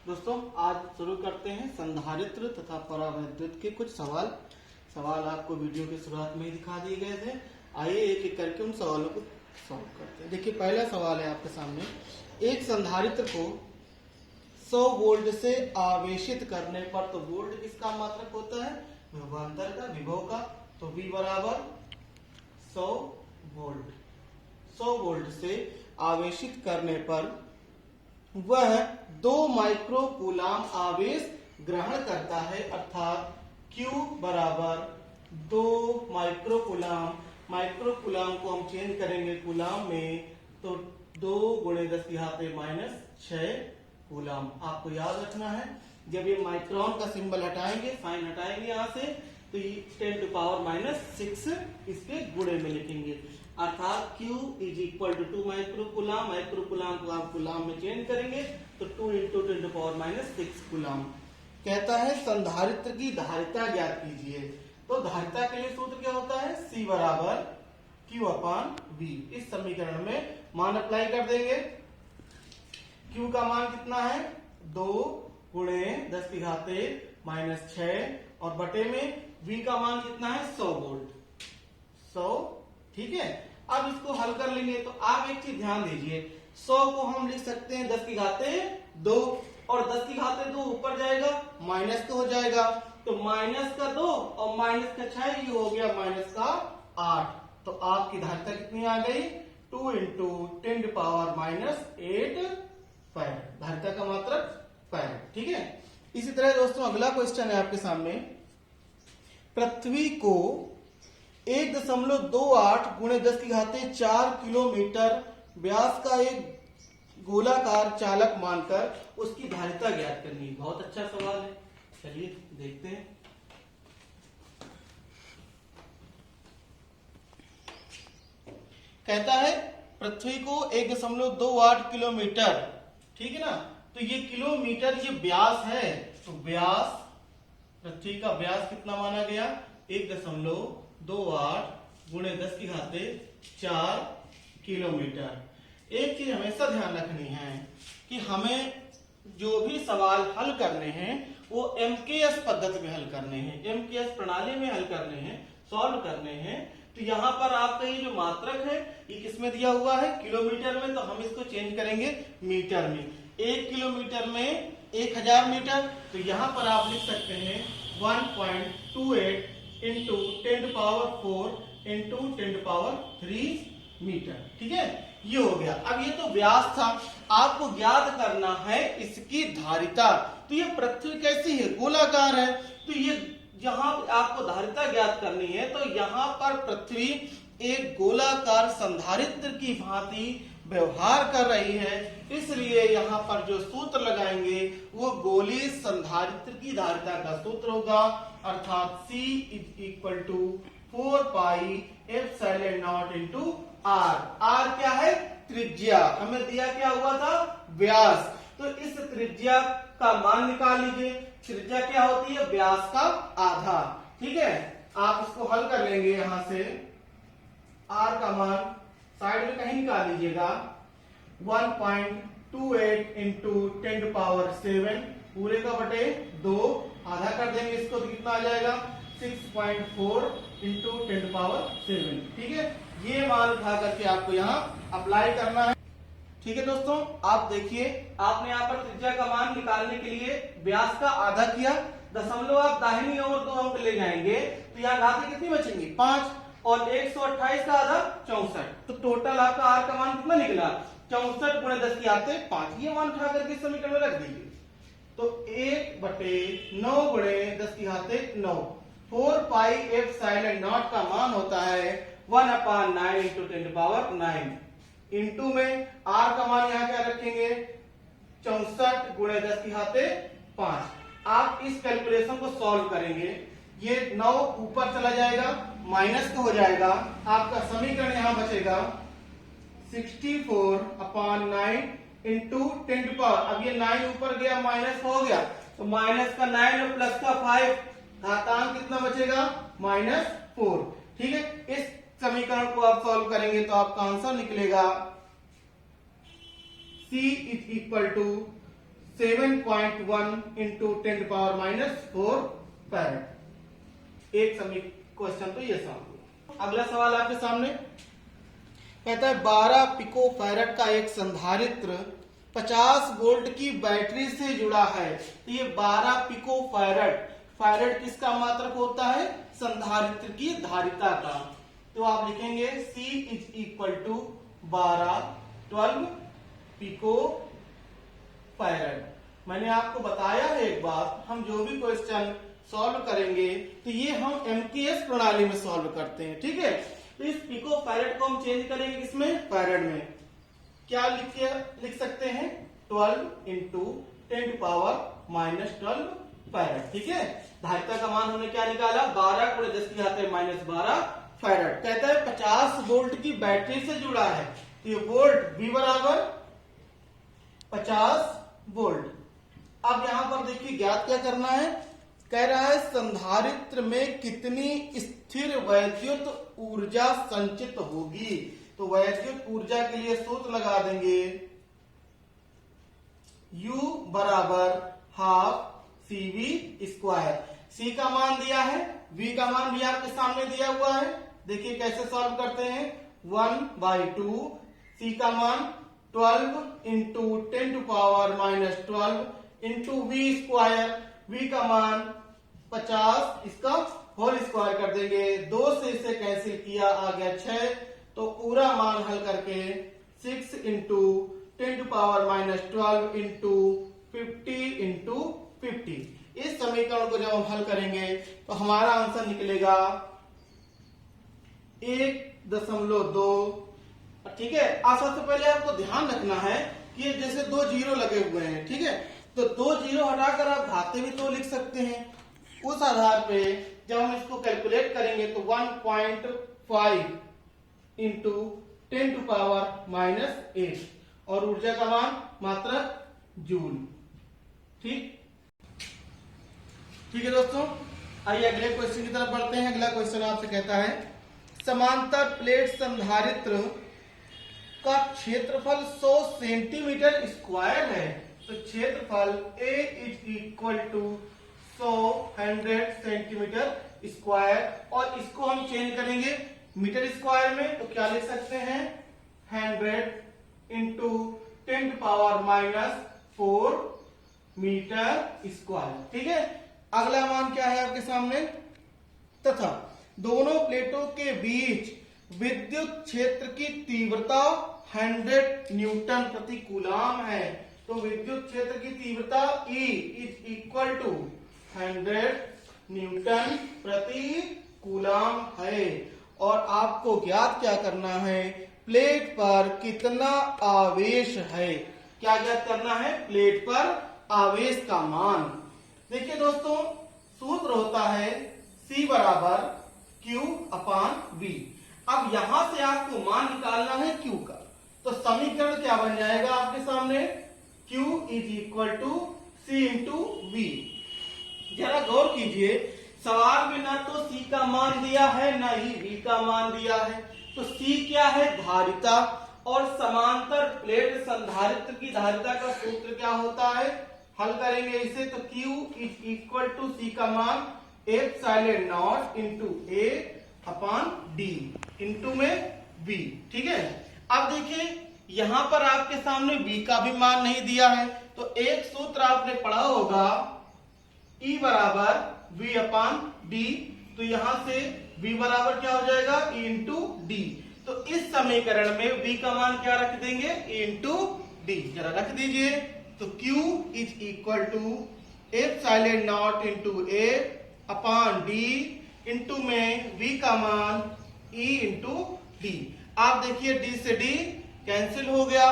दोस्तों आज शुरू करते हैं संधारित्र तथा परावैद्युत के कुछ सवाल आपको वीडियो की शुरुआत में ही दिखा दिए गए थे। आइए एक एक करके उन सवालों को सॉल्व करते हैं। देखिए पहला सवाल है आपके सामने, एक संधारित्र को 100 वोल्ट से आवेशित करने पर, तो वोल्ट किसका मात्रक होता है? विभवांतर का, विभव का। तो V बराबर 100 वोल्ट। 100 वोल्ट से आवेशित करने पर वह 2 माइक्रो कूलाम आवेश ग्रहण करता है, अर्थात Q बराबर 2 माइक्रो कूलाम। माइक्रो कूलाम को हम चेंज करेंगे कूलाम में, तो 2 गुणे 10⁻⁻6 कूलाम। आपको याद रखना है, जब ये माइक्रोन का सिंबल हटाएंगे, साइन हटाएंगे यहाँ से, तो ये 10⁻⁻6 इसके गुणे में लिखेंगे, अर्थात Q = 2 micro coulomb. Micro coulomb को आप कूलाम में चेंज करेंगे तो 2 × 10⁻6 कूलाम। कहता है संधारित्र की धारिता ज्ञात कीजिए। तो धारिता के लिए सूत्र क्या होता है? C बराबर Q/V। इस समीकरण में मान अप्लाई कर देंगे। Q का मान कितना है? 2 गुणे 10⁻⁻6 और बटे में V का मान कितना है? 100 वोल्ट। 100, ठीक है। अब इसको हल कर लेंगे तो आप एक चीज ध्यान दीजिए, 100 को हम लिख सकते हैं 10⁻2 और 10⁻2 ऊपर जाएगा माइनस तो हो जाएगा, तो -2 और -6 ये हो गया -8। तो आपकी धारिता कितनी आ गई? 2 × 10⁻8 फैराड। धारिता का मात्रक फैराड, ठीक है। इसी तरह दोस्तों अगला क्वेश्चन है आपके सामने, पृथ्वी को 1.28 × 10⁻4 किलोमीटर व्यास का एक गोलाकार चालक मानकर उसकी धारिता ज्ञात करनी है। बहुत अच्छा सवाल है, चलिए देखते हैं। कहता है पृथ्वी को 1.28 किलोमीटर, ठीक है ना, तो ये किलोमीटर, ये व्यास है, तो व्यास, पृथ्वी का व्यास कितना माना गया? 1.28 गुणे 10⁻4 किलोमीटर। एक चीज हमेशा ध्यान रखनी है कि हमें जो भी सवाल हल करने हैं वो MKS पद्धति में हल करने हैं, MKS प्रणाली में हल करने हैं, सॉल्व करने हैं। तो यहाँ पर आपका ये जो मात्रक है ये किसमें दिया हुआ है? किलोमीटर में। तो हम इसको चेंज करेंगे मीटर में। 1 किलोमीटर में 1000 मीटर, तो यहाँ पर आप लिख सकते हैं 1.28 × 10⁴ × 10⁻³ मीटर, ठीक है। ये हो गया। अब ये तो व्यास था, आपको ज्ञात करना है इसकी धारिता। तो ये पृथ्वी कैसी है? गोलाकार है, तो ये जहां आपको धारिता ज्ञात करनी है, तो यहाँ पर पृथ्वी एक गोलाकार संधारित्र की भांति व्यवहार कर रही है, इसलिए यहाँ पर जो सूत्र लगाएंगे वो गोलीय संधारित्र की धारिता का सूत्र होगा, अर्थात C = 4πε0 R। R क्या है? त्रिज्या। हमें दिया क्या हुआ था? व्यास। तो इस त्रिज्या का मान निकाल लीजिए। त्रिज्या क्या होती है? व्यास का आधा, ठीक है। आप इसको हल कर लेंगे, यहां से R का मान साइड में कहीं निकाल लीजिएगा। 1.28 × 10⁻7 पूरे का बटे 2, आधा कर देंगे इसको तो कितना आ जाएगा? 6.4 × 10⁻7, ठीक है। ये मान उठा करके आपको यहाँ अप्लाई करना है, ठीक है। दोस्तों आप देखिए, आपने यहाँ पर त्रिज्या का मान निकालने के लिए व्यास का आधा किया, दशमलव आप दाहिनी ओर 2 अंक ले जाएंगे तो यहाँ घातें कितनी बचेंगी? 5, और 128 का आधा 64, तो टोटल आपका आर का मान कितना निकला? 64 गुणे 10⁻5। ये मान उठा करके समीकरण में रख दीजिए, तो 1/9 गुणे 10⁻9 4πε0 का मान होता है 1/9 × 10⁻9। इंटू में आर का मान यहाँ क्या रखेंगे? 64 गुणे 10⁻5। आप इस कैलकुलेशन को सॉल्व करेंगे, ये 9 ऊपर चला जाएगा, माइनस तो हो जाएगा, आपका समीकरण यहां बचेगा 64/9 × 10⁻। अब ये 9 ऊपर गया, माइनस हो गया, तो माइनस का 9 और प्लस का 5, घातांक कितना बचेगा? -4, ठीक है। इस समीकरण को आप सॉल्व करेंगे तो आपका आंसर निकलेगा C = 7.1 इंटू 10⁻⁻4 फैरेड। एक समय क्वेश्चन तो ये सॉल्व हुआ। अगला सवाल आपके सामने कहता है 12 पिको फैरेड का एक संधारित्र 50 वोल्ट की बैटरी से जुड़ा है। तो ये 12 पिको फैरेड, फैरेड किसका मात्रक होता है? संधारित्र की धारिता का। तो आप लिखेंगे C is equal to 12 pico farad. मैंने आपको बताया है एक बात, हम जो भी क्वेश्चन सॉल्व करेंगे तो ये हम एमकेएस प्रणाली में सॉल्व करते हैं, ठीक है। तो इस पिको फैरेड को हम चेंज करेंगे किसमें? फैरेड में। क्या लिख सकते हैं? 12 इंटू 10⁻⁻12 फैरेड, ठीक है। धारिता का मान हमने क्या निकाला? 12 × 10⁻12 फैरेड। कहता है 50 वोल्ट की बैटरी से जुड़ा है। तो ये वोल्ट V बराबर 50 वोल्ट। अब यहां पर देखिए ज्ञात क्या करना है, कह रहा है संधारित्र में कितनी स्थिर वैद्युत ऊर्जा संचित होगी। तो वैद्युत ऊर्जा के लिए सूत्र लगा देंगे U बराबर ½ CV²। C का मान दिया है, V का मान भी आपके सामने दिया हुआ है। देखिए कैसे सॉल्व करते हैं। 1/2 C का मान 12 इंटू 10⁻⁻12 इंटू V²। V का मान 50, इसका होल स्क्वायर कर देंगे। 2 से इसे कैंसिल किया, आ गया 6। तो पूरा मान हल करके 6 इंटू 10⁻⁻12 इंटू 50 इंटू 50। इस समीकरण को जब हम हल करेंगे तो हमारा आंसर निकलेगा 1.2। ठीक है। अब सबसे पहले आपको ध्यान रखना है कि जैसे 2 जीरो लगे हुए हैं, ठीक है, तो 2 जीरो हटाकर आप घाते भी तो लिख सकते हैं। उस आधार पे जब हम इसको कैलकुलेट करेंगे तो 1.5 इंटू 10⁻⁻8 और ऊर्जा का मान मात्रक जूल। ठीक है दोस्तों, आइए अगले क्वेश्चन की तरफ बढ़ते हैं। अगला क्वेश्चन आपसे कहता है समांतर प्लेट संधारित्र का क्षेत्रफल 100 सेंटीमीटर स्क्वायर है। तो क्षेत्रफल A is equal to 100 centimetre square, और इसको हम चेंज करेंगे मीटर स्क्वायर में। तो क्या लिख सकते हैं? 100 इंटू 10⁻⁻4 मीटर स्क्वायर। ठीक है। अगला मान क्या है आपके सामने? तथा दोनों प्लेटों के बीच विद्युत क्षेत्र की तीव्रता 100 न्यूटन प्रति कूलाम है। तो विद्युत क्षेत्र की तीव्रता E is equal to 100 newton प्रति कूलाम है। और आपको ज्ञात क्या करना है? प्लेट पर कितना आवेश है। क्या ज्ञात करना है? प्लेट पर आवेश का मान। देखिए दोस्तों, सूत्र होता है C बराबर Q/V। अब यहां से आपको मान निकालना है Q का। तो समीकरण क्या बन जाएगा आपके सामने? Q is equal to C into V। जरा गौर कीजिए, सवाल में ना तो C का मान दिया है ना ही V का मान दिया है। तो C क्या है? धारिता। और समांतर प्लेट संधारित्र की धारिता का सूत्र क्या होता है? हल करेंगे इसे तो Q is equal to C का मान ε0 इंटू A/D इंटू में V। ठीक है। अब देखिए यहां पर आपके सामने V का भी मान नहीं दिया है। तो एक सूत्र आपने पढ़ा होगा E बराबर V/D। तो यहां से V बराबर क्या हो जाएगा? E into D। तो इस समीकरण में V का मान क्या रख देंगे? E into D। जरा रख दीजिए। तो Q is equal to ε0 into A/D into में V का मान E इंटू D। आप देखिए D से D कैंसिल हो गया।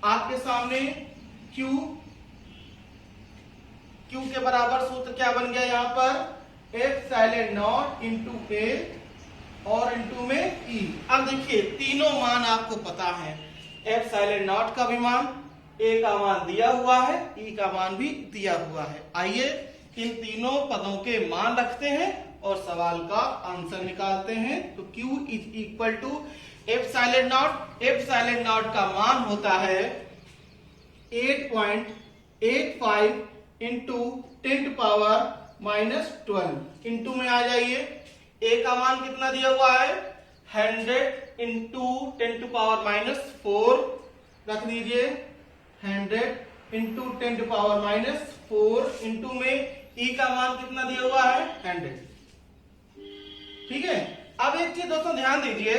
आपके सामने Q के बराबर सूत्र क्या बन गया यहाँ पर? ε0 इंटू A और इंटू में E। अब देखिए तीनों मान आपको पता है। ε0 का भी मान, A का मान दिया हुआ है, E का मान भी दिया हुआ है। आइए इन तीनों पदों के मान रखते हैं और सवाल का आंसर निकालते हैं। तो Q इज इक्वल टू ε0 का मान होता है 8.0 85 इंटू 10⁻⁻12 इंटू में आ जाइए। ए का मान कितना दिया हुआ है 100 इंटू 10⁻⁻4 रख दीजिए। 100 इंटू 10⁻⁻4 इंटू में ई का मान कितना दिया हुआ है 100। ठीक है, अब एक चीज दोस्तों ध्यान दीजिए,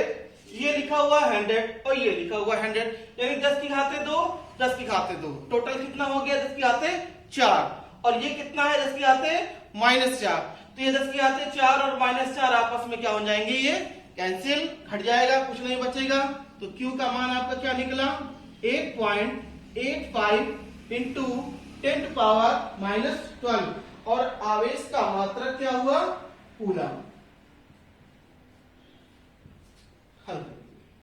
ये लिखा हुआ 100 और ये लिखा हुआ 100, यानी 10 की घाते 2 10 की घाते 2, टोटल कितना हो गया 10 की घाते 4, और ये कितना है 10 की घाते -4। तो ये 10 की घाते 4 और -4 आपस में क्या हो जाएंगे, ये कैंसिल, हट जाएगा, कुछ नहीं बचेगा। तो Q का मान आपका क्या निकला 8.85 इंटू 10⁻⁻12, और आवेश का मात्रक क्या हुआ कूलम। हल।